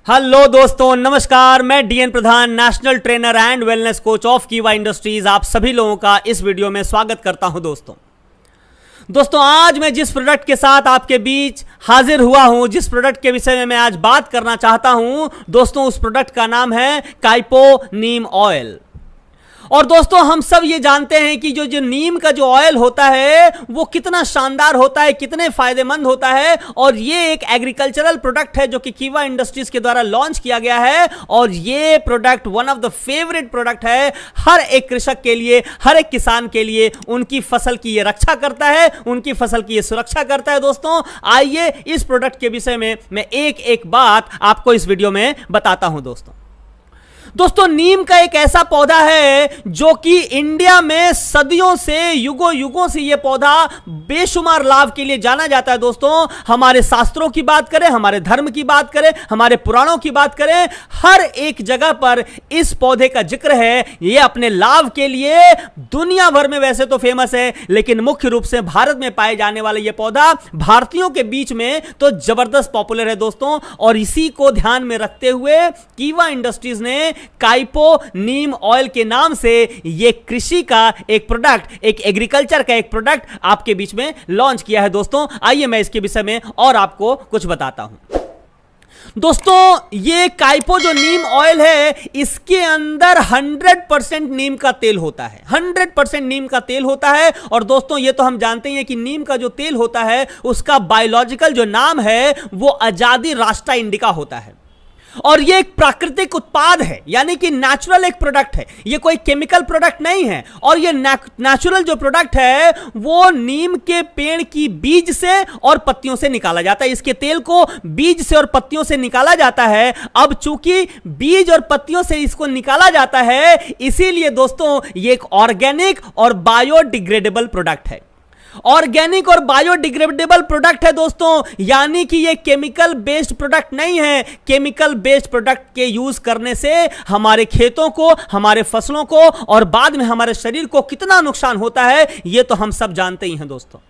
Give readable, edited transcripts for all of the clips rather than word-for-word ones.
Hello दोस्तों, नमस्कार। मैं D N Pradhan, national trainer and wellness coach of Kiva industries, आप सभी लोगों का इस वीडियो में स्वागत करता हूं। दोस्तों आज मैं जिस प्रोडक्ट के साथ आपके बीच हाजिर हुआ हूं, जिस प्रोडक्ट के विषय में मैं आज बात करना चाहता हूं दोस्तों, उस प्रोडक्ट का नाम है काइपो नीम ऑयल। और दोस्तों हम सब ये जानते हैं कि जो नीम का जो ऑयल होता है वो कितना शानदार होता है, कितने फायदेमंद होता है। और ये एक एग्रीकल्चरल प्रोडक्ट है जो कि कीवा इंडस्ट्रीज के द्वारा लॉन्च किया गया है। और ये product one of the favourite product है हर एक कृषक के लिए, हर एक किसान के लिए। उनकी फसल की ये रक्षा करता है, उनकी फसल की ये सुरक्षा करता है। दोस्तों आइए इस प्रोडक्ट के विषय में मैं एक एक बात आपको इस वीडियो में बताता हूं। दोस्तों नीम का एक ऐसा पौधा है जो कि इंडिया में सदियों से, युगों से यह पौधा बेशुमार लाभ के लिए जाना जाता है। दोस्तों हमारे शास्त्रों की बात करें, हमारे धर्म की बात करें, हमारे पुराणों की बात करें, हर एक जगह पर इस पौधे का जिक्र है। यह अपने लाभ के लिए दुनिया भर में वैसे तो फेमस है, लेकिन मुख्य रूप से भारत में पाए जाने वाला यह पौधा भारतीयों के बीच में तो जबरदस्त पॉपुलर है दोस्तों। और इसी को ध्यान में रखते हुए कीवा इंडस्ट्रीज ने काइपो नीम ऑयल के नाम से यह कृषि का एक प्रोडक्ट, एक एग्रीकल्चर का एक प्रोडक्ट आपके बीच में लॉन्च किया है। दोस्तों आइए मैं इसके विषय में और आपको कुछ बताता हूं। दोस्तों ये काइपो जो नीम ऑयल है, इसके अंदर 100% नीम का तेल होता है, 100% नीम का तेल होता है। और दोस्तों ये तो हम जानते हैं कि नीम का जो तेल होता है उसका बायोलॉजिकल जो नाम है वो अजादी रास्टा इंडिका होता है। और ये एक प्राकृतिक उत्पाद है, यानी कि नेचुरल एक प्रोडक्ट है, ये कोई केमिकल प्रोडक्ट नहीं है। और ये नेचुरल जो प्रोडक्ट है वो नीम के पेड़ की बीज से और पत्तियों से निकाला जाता है। इसके तेल को बीज से और पत्तियों से निकाला जाता है। अब चूंकि बीज और पत्तियों से इसको निकाला जाता है, इसीलिए दोस्तों ये एक ऑर्गेनिक और बायोडिग्रेडेबल प्रोडक्ट है। ऑर्गेनिक और बायोडिग्रेडेबल प्रोडक्ट है दोस्तों, यानी कि ये केमिकल बेस्ड प्रोडक्ट नहीं है। केमिकल बेस्ड प्रोडक्ट के यूज करने से हमारे खेतों को, हमारे फसलों को और बाद में हमारे शरीर को कितना नुकसान होता है ये तो हम सब जानते ही हैं दोस्तों।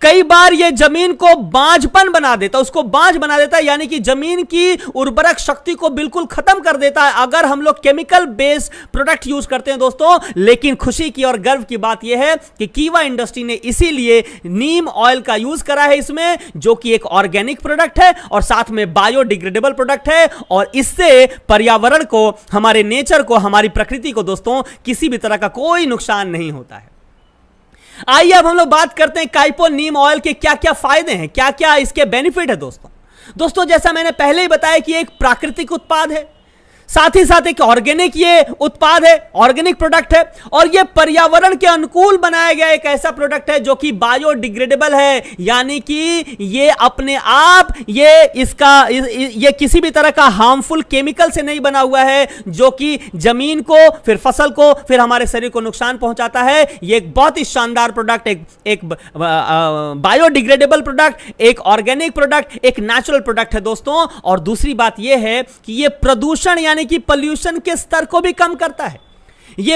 कई बार ये जमीन को बांझपन बना देता है, उसको बांझ बना देता है, यानी कि जमीन की उर्वरक शक्ति को बिल्कुल खत्म कर देता है अगर हम लोग केमिकल बेस्ड प्रोडक्ट यूज करते हैं दोस्तों। लेकिन खुशी की और गर्व की बात यह है कि कीवा इंडस्ट्री ने इसीलिए नीम ऑयल का यूज करा है इसमें, जो कि एक ऑर्गेनिक प्रोडक्ट है और साथ में बायोडिग्रेडेबल प्रोडक्ट है। और इससे पर्यावरण को, हमारे नेचर को, हमारी प्रकृति को दोस्तों किसी भी तरह का कोई नुकसान नहीं होता है। आइए अब हम लोग बात करते हैं काइपो नीम ऑयल के क्या क्या फायदे हैं, क्या क्या इसके बेनिफिट है दोस्तों जैसा मैंने पहले ही बताया कि एक प्राकृतिक उत्पाद है, साथ ही साथ एक ऑर्गेनिक ये उत्पाद है, ऑर्गेनिक प्रोडक्ट है। और ये पर्यावरण के अनुकूल बनाया गया एक ऐसा प्रोडक्ट है जो कि बायोडिग्रेडेबल है, यानी कि ये अपने आप ये किसी भी तरह का हार्मफुल केमिकल से नहीं बना हुआ है जो कि जमीन को, फिर फसल को, फिर हमारे शरीर को नुकसान पहुंचाता है। ये एक बहुत ही शानदार प्रोडक्ट, एक बायोडिग्रेडेबल प्रोडक्ट, एक ऑर्गेनिक प्रोडक्ट, एक नेचुरल प्रोडक्ट है दोस्तों। और दूसरी बात यह है कि ये प्रदूषण यानी कि पॉल्यूशन के स्तर को भी कम करता है। ये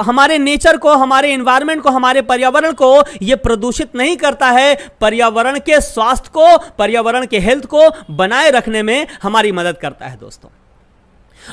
हमारे नेचर को, हमारे एनवायरनमेंट को, हमारे पर्यावरण को ये प्रदूषित नहीं करता है। पर्यावरण के स्वास्थ्य को, पर्यावरण के हेल्थ को बनाए रखने में हमारी मदद करता है दोस्तों।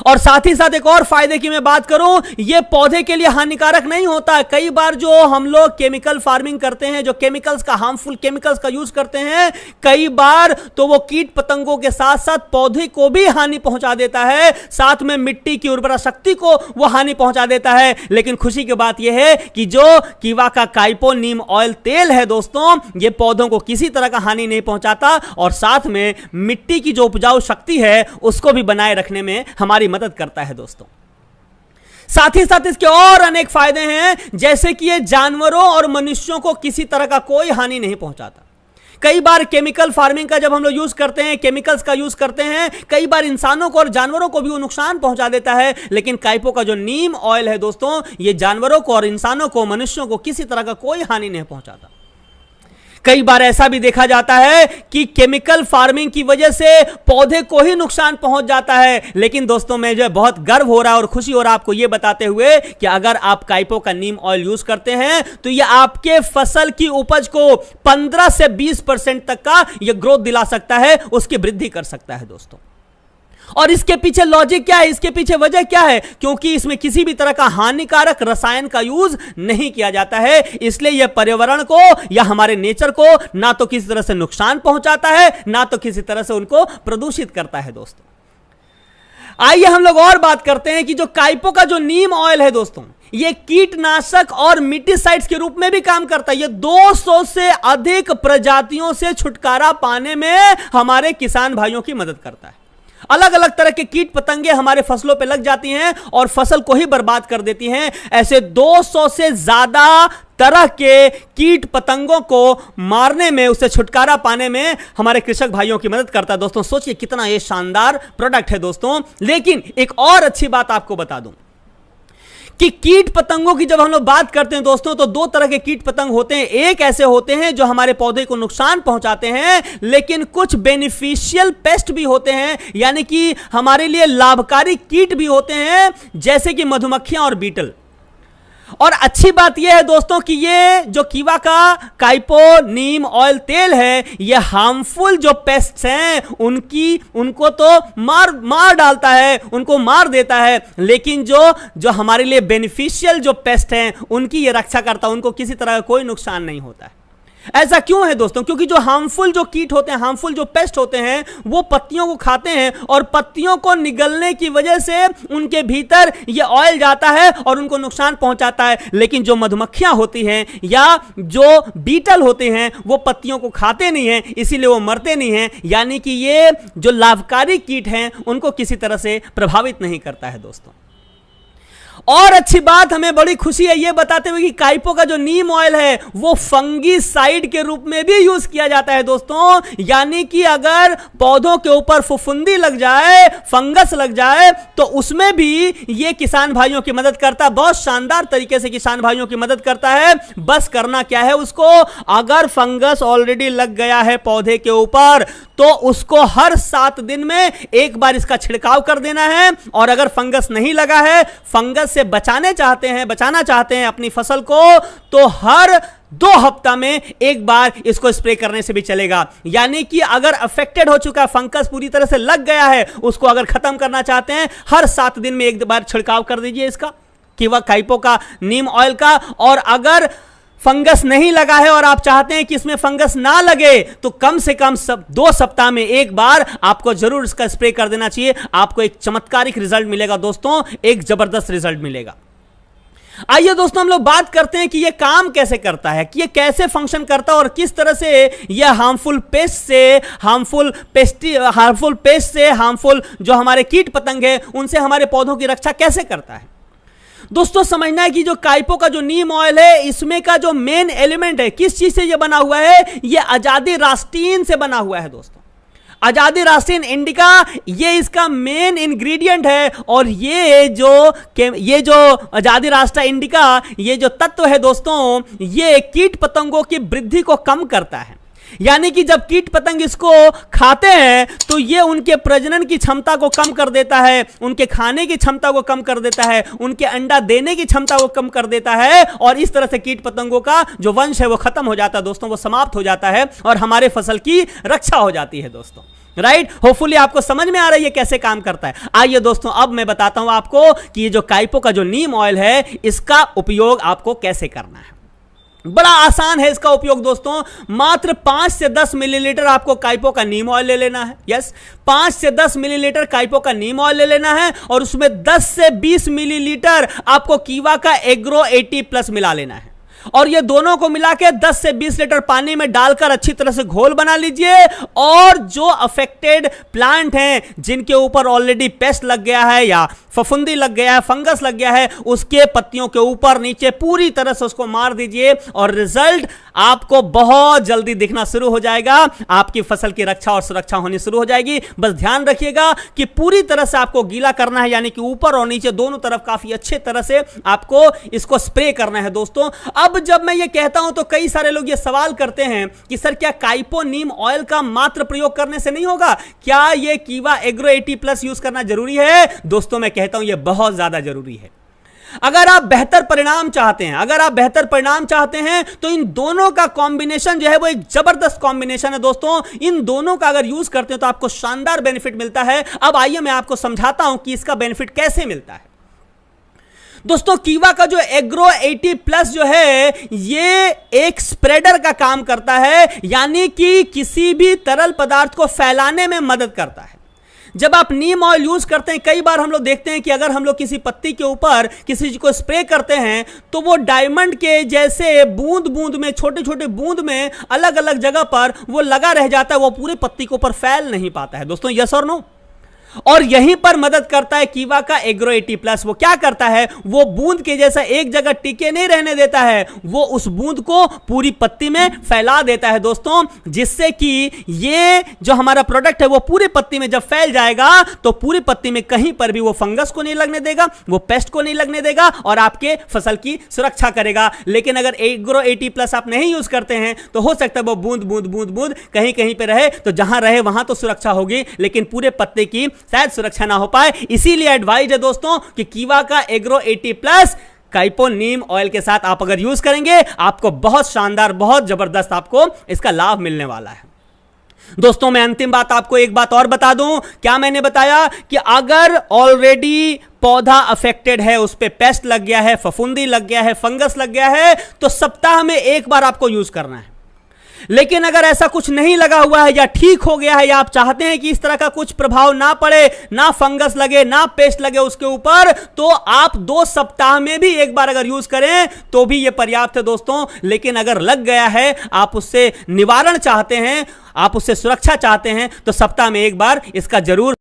और साथ ही साथ एक और फायदे की मैं बात करूं, यह पौधे के लिए हानिकारक नहीं होता। कई बार जो हम लोग केमिकल फार्मिंग करते हैं, जो केमिकल्स का, हार्मफुल केमिकल्स का यूज करते हैं, कई बार तो वो कीट पतंगों के साथ साथ पौधे को भी हानि पहुंचा देता है, साथ में मिट्टी की उर्वरा शक्ति को वो हानि पहुंचा देता है। लेकिन खुशी की बात यह है कि जो कीवा का काइपो नीम ऑयल तेल है दोस्तों, ये पौधों को किसी तरह का हानि नहीं पहुंचाता और साथ में मिट्टी की जो उपजाऊ शक्ति है उसको भी बनाए रखने में हमारी मदद करता है दोस्तों। साथ ही साथ इसके और अनेक फायदे हैं, जैसे कि ये जानवरों और मनुष्यों को किसी तरह का कोई हानि नहीं पहुंचाता। कई बार केमिकल फार्मिंग का जब हम लोग यूज करते हैं, केमिकल्स का यूज करते हैं, कई बार इंसानों को और जानवरों को भी वो नुकसान पहुंचा देता है। लेकिन काइपो का जो नीम ऑयल है दोस्तों, ये जानवरों को और इंसानों को, मनुष्यों को किसी तरह का कोई हानि नहीं पहुंचाता। कई बार ऐसा भी देखा जाता है कि केमिकल फार्मिंग की वजह से पौधे को ही नुकसान पहुंच जाता है। लेकिन दोस्तों मैं जो बहुत गर्व हो रहा है और खुशी हो रहा है आपको यह बताते हुए कि अगर आप काइपो का नीम ऑयल यूज करते हैं तो यह आपके फसल की उपज को 15 से 20% तक का यह ग्रोथ दिला सकता है, उसकी वृद्धि कर सकता है दोस्तों। और इसके पीछे लॉजिक क्या है, इसके पीछे वजह क्या है? क्योंकि इसमें किसी भी तरह का हानिकारक रसायन का यूज नहीं किया जाता है, इसलिए यह पर्यावरण को या हमारे नेचर को ना तो किसी तरह से नुकसान पहुंचाता है, ना तो किसी तरह से उनको प्रदूषित करता है। दोस्तों आइए हम लोग और बात करते हैं कि जो काइपो का जो नीम ऑयल है दोस्तों, ये कीटनाशक और मिटीसाइड्स के रूप में भी काम करता है। ये 200 से अधिक प्रजातियों से छुटकारा पाने में हमारे किसान भाइयों की मदद करता है। अलग अलग तरह के कीट पतंगे हमारे फसलों पे लग जाती हैं और फसल को ही बर्बाद कर देती हैं। ऐसे 200 से ज्यादा तरह के कीट पतंगों को मारने में, उससे छुटकारा पाने में हमारे कृषक भाइयों की मदद करता है। दोस्तों सोचिए कितना ये शानदार प्रोडक्ट है दोस्तों। लेकिन एक और अच्छी बात आपको बता दूं कि कीट पतंगों की जब हम लोग बात करते हैं दोस्तों, तो दो तरह के कीट पतंग होते हैं। एक ऐसे होते हैं जो हमारे पौधे को नुकसान पहुंचाते हैं, लेकिन कुछ बेनिफिशियल पेस्ट भी होते हैं, यानी कि हमारे लिए लाभकारी कीट भी होते हैं, जैसे कि मधुमक्खियां और बीटल। और अच्छी बात यह है दोस्तों कि ये जो कीवा का काइपो नीम ऑयल तेल है, ये हार्मफुल जो पेस्ट्स हैं उनको तो मार डालता है, उनको मार देता है, लेकिन जो हमारे लिए बेनिफिशियल जो पेस्ट हैं उनकी ये रक्षा करता है, उनको किसी तरह का कोई नुकसान नहीं होता है। ऐसा क्यों है दोस्तों? क्योंकि जो हार्मफुल जो कीट होते हैं, हार्मफुल जो पेस्ट होते हैं, वो पत्तियों को खाते हैं और पत्तियों को निगलने की वजह से उनके भीतर ये ऑयल जाता है और उनको नुकसान पहुंचाता है। लेकिन जो मधुमक्खियां होती हैं या जो बीटल होते हैं, वो पत्तियों को खाते नहीं हैं, इसीलिए वो मरते नहीं हैं। यानी कि ये जो लाभकारी कीट हैं उनको किसी तरह से प्रभावित नहीं करता है दोस्तों। और अच्छी बात हमें बड़ी खुशी है ये बताते हुए कि काइपो का जो नीम ऑयल है वो फंगीसाइड के रूप में भी यूज किया जाता है दोस्तों। यानी कि अगर पौधों के ऊपर फफूंदी लग जाए, फंगस लग जाए, तो उसमें भी ये किसान भाइयों की मदद करता है। बहुत शानदार तरीके से किसान भाइयों की मदद करता है। बस करना क्या है उसको, अगर फंगस ऑलरेडी लग गया है पौधे के ऊपर तो उसको हर 7 दिन में एक बार इसका छिड़काव कर देना है। और अगर फंगस नहीं लगा है, फंगस से बचाना चाहते हैं अपनी फसल को, तो हर 2 हफ्ता में एक बार इसको स्प्रे करने से भी चलेगा। यानी कि अगर अफेक्टेड हो चुका है, फंगस पूरी तरह से लग गया है, उसको अगर खत्म करना चाहते हैं, हर 7 दिन में एक बार छिड़काव कर दीजिए इसका कीवा काइपो का नीम ऑयल का। और अगर फंगस नहीं लगा है और आप चाहते हैं कि इसमें फंगस ना लगे, तो कम से कम 2 सप्ताह में एक बार आपको जरूर इसका स्प्रे कर देना चाहिए। आपको एक चमत्कारिक रिजल्ट मिलेगा दोस्तों, एक जबरदस्त रिजल्ट मिलेगा। आइए दोस्तों हम लोग बात करते हैं कि यह काम कैसे करता है, कि यह कैसे फंक्शन करता है और किस तरह से यह हार्मफुल जो हमारे कीट पतंग है उनसे हमारे पौधों की रक्षा कैसे करता है। दोस्तों समझना है कि जो काइपो का जो नीम ऑयल है, इसमें का जो मेन एलिमेंट है, किस चीज से ये बना हुआ है, ये अजादिरास्टीन से बना हुआ है दोस्तों। अजादिरास्टीन इंडिका ये इसका मेन इंग्रेडिएंट है। और ये जो अजादिरास्टा इंडिका ये जो तत्व है दोस्तों, ये कीट पतंगों की वृद्धि को कम करता है। यानी कि जब कीट पतंग इसको खाते हैं तो ये उनके प्रजनन की क्षमता को कम कर देता है, उनके खाने की क्षमता को कम कर देता है, उनके अंडा देने की क्षमता को कम कर देता है। और इस तरह से कीट पतंगों का जो वंश है वो खत्म हो जाता है दोस्तों, वो समाप्त हो जाता है और हमारे फसल की रक्षा हो जाती है दोस्तों। राइट, होपफुली आपको समझ में आ रही है कैसे काम करता है। आइए दोस्तों अब मैं बताता हूं आपको कि ये जो काइपो का जो नीम ऑयल है, इसका उपयोग आपको कैसे करना है। बड़ा आसान है इसका उपयोग दोस्तों। मात्र 5 से 10 मिलीलीटर आपको काइपो का नीम ऑयल ले लेना है। यस, 5 से 10 मिलीलीटर काइपो का नीम ऑयल ले लेना है और उसमें 10 से 20 मिलीलीटर आपको कीवा का एग्रो 80+ मिला लेना है। और ये दोनों को मिला के 10 से 20 लीटर पानी में डालकर अच्छी तरह से घोल बना लीजिए। और जो अफेक्टेड प्लांट हैं, जिनके ऊपर ऑलरेडी पेस्ट लग गया है या फफूंदी लग गया है, फंगस लग गया है, उसके पत्तियों के ऊपर नीचे पूरी तरह से उसको मार दीजिए और रिजल्ट आपको बहुत जल्दी दिखना शुरू हो जाएगा। आपकी फसल की रक्षा और सुरक्षा होनी शुरू हो जाएगी। बस ध्यान रखिएगा कि पूरी तरह से आपको गीला करना है, यानी कि ऊपर और नीचे दोनों तरफ काफी अच्छे तरह से आपको इसको स्प्रे करना है दोस्तों। अब जब मैं ये कहता हूं तो कई सारे लोग ये सवाल करते हैं कि सर क्या काइपो नीम ऑयल का मात्र प्रयोग करने से नहीं होगा, क्या ये कीवा एग्रो 80+ यूज करना जरूरी है? दोस्तों मैं कहता हूं ये बहुत ज्यादा जरूरी है। अगर आप बेहतर परिणाम चाहते हैं, तो इन दोनों का कॉम्बिनेशन जो है वो एक जबरदस्त कॉम्बिनेशन है दोस्तों। इन दोनों का अगर यूज करते हैं तो आपको शानदार बेनिफिट मिलता है। अब आइए मैं आपको समझाता हूं कि इसका बेनिफिट कैसे मिलता है। दोस्तों कीवा का जो एग्रो 80 प्लस जो है ये एक स्प्रेडर का काम करता है, यानी कि किसी भी तरल पदार्थ को फैलाने में मदद करता है। जब आप नीम ऑयल यूज करते हैं, कई बार हम लोग देखते हैं कि अगर हम लोग किसी पत्ती के ऊपर किसी चीज को स्प्रे करते हैं तो वो डायमंड के जैसे बूंद बूंद में, छोटे छोटे बूंद में अलग अलग जगह पर वो लगा रह जाता है, वो पूरे पत्ती के ऊपर फैल नहीं पाता है दोस्तों। यस और नो? और यहीं पर मदद करता है कीवा का एग्रो 80 प्लस। वो क्या करता है, वो बूंद के जैसा एक जगह टिके नहीं रहने देता है, वो उस बूंद को पूरी पत्ती में फैला देता है दोस्तों, जिससे कि ये जो हमारा प्रोडक्ट है वो पूरी पत्ती में जब फैल जाएगा तो पूरी पत्ती में कहीं पर भी वो फंगस को नहीं लगने देगा, वो पेस्ट को नहीं लगने देगा और आपके फसल की सुरक्षा करेगा। लेकिन अगर एग्रो 80 प्लस आप नहीं यूज करते हैं तो हो सकता है वो बूंद बूंद बूंद बूंद कहीं कहीं पे रहे, तो जहां रहे वहां तो सुरक्षा होगी लेकिन पूरे पत्ते की शायद सुरक्षा ना हो पाए। इसीलिए एडवाइज है दोस्तों कि कीवा का एग्रो 80 प्लस काइपो नीम ऑयल के साथ आप अगर यूज करेंगे आपको बहुत शानदार, बहुत जबरदस्त आपको इसका लाभ मिलने वाला है दोस्तों। मैं अंतिम बात आपको एक बात और बता दूं। क्या मैंने बताया कि अगर ऑलरेडी पौधा अफेक्टेड है, उस पे पेस्ट लग गया है, फफूंदी लग गया है, फंगस लग गया है, तो सप्ताह में एक बार आपको यूज करना है। लेकिन अगर ऐसा कुछ नहीं लगा हुआ है या ठीक हो गया है या आप चाहते हैं कि इस तरह का कुछ प्रभाव ना पड़े, ना फंगस लगे, ना पेस्ट लगे उसके ऊपर, तो आप 2 सप्ताह में भी एक बार अगर यूज करें तो भी यह पर्याप्त है दोस्तों। लेकिन अगर लग गया है, आप उससे निवारण चाहते हैं, आप उससे सुरक्षा चाहते हैं, तो सप्ताह में एक बार इसका जरूर